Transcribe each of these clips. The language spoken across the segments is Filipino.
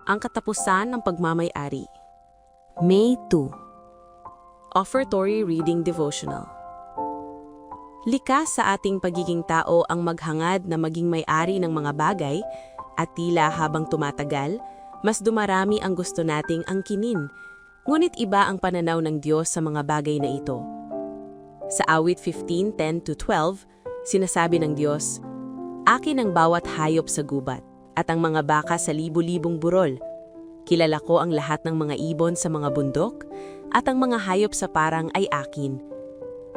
Ang katapusan ng pagmamay-ari. May 2. Offertory Reading Devotional. Likas sa ating pagiging tao ang maghangad na maging may-ari ng mga bagay at tila habang tumatagal, mas dumarami ang gusto nating angkinin. Ngunit iba ang pananaw ng Diyos sa mga bagay na ito. Sa awit 15:10-12, sinasabi ng Diyos, "Akin ang bawat hayop sa gubat, at ang mga baka sa libu-libong burol. Kilala ko ang lahat ng mga ibon sa mga bundok, at ang mga hayop sa parang ay akin.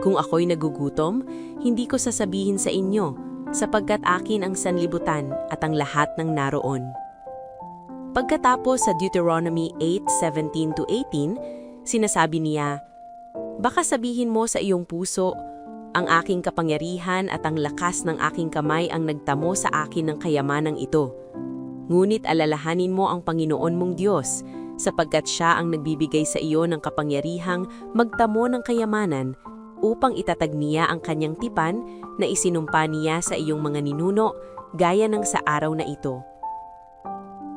Kung ako'y nagugutom, hindi ko sasabihin sa inyo, sapagkat akin ang sanlibutan at ang lahat ng naroon." Pagkatapos sa Deuteronomy 8:17-18, sinasabi niya, "Baka sabihin mo sa iyong puso, ang aking kapangyarihan at ang lakas ng aking kamay ang nagtamo sa akin ng kayamanang ito. Ngunit alalahanin mo ang Panginoon mong Diyos, sapagkat Siya ang nagbibigay sa iyo ng kapangyarihang magtamo ng kayamanan upang itatag niya ang kanyang tipan na isinumpa niya sa iyong mga ninuno gaya ng sa araw na ito."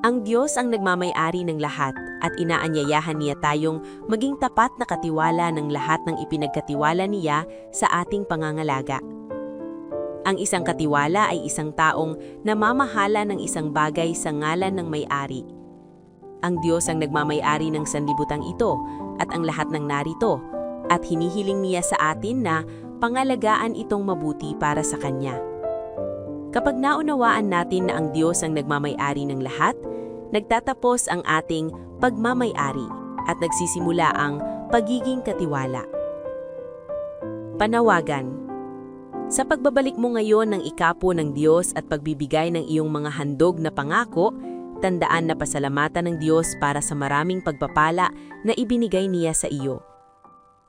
Ang Diyos ang nagmamay-ari ng lahat at inaanyayahan niya tayong maging tapat na katiwala ng lahat ng ipinagkatiwala niya sa ating pangangalaga. Ang isang katiwala ay isang taong namamahala ng isang bagay sa ngalan ng may-ari. Ang Diyos ang nagmamay-ari ng sanlibutang ito at ang lahat ng narito, at hinihiling niya sa atin na pangalagaan itong mabuti para sa Kanya. Kapag naunawaan natin na ang Diyos ang nagmamay-ari ng lahat, nagtatapos ang ating pagmamay-ari at nagsisimula ang pagiging katiwala. Panawagan. Sa pagbabalik mo ngayon ng ikapo ng Diyos at pagbibigay ng iyong mga handog na pangako, tandaan na pasalamatan ng Diyos para sa maraming pagpapala na ibinigay niya sa iyo.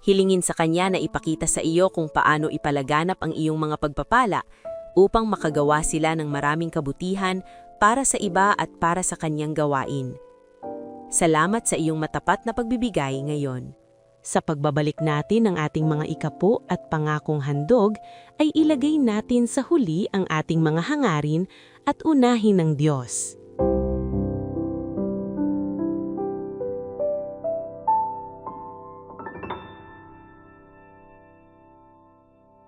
Hilingin sa Kanya na ipakita sa iyo kung paano ipalaganap ang iyong mga pagpapala upang makagawa sila ng maraming kabutihan para sa iba at para sa Kanyang gawain. Salamat sa iyong matapat na pagbibigay ngayon. Sa pagbabalik natin ng ating mga ikapo at pangakong handog, ay ilagay natin sa huli ang ating mga hangarin at unahin ng Diyos.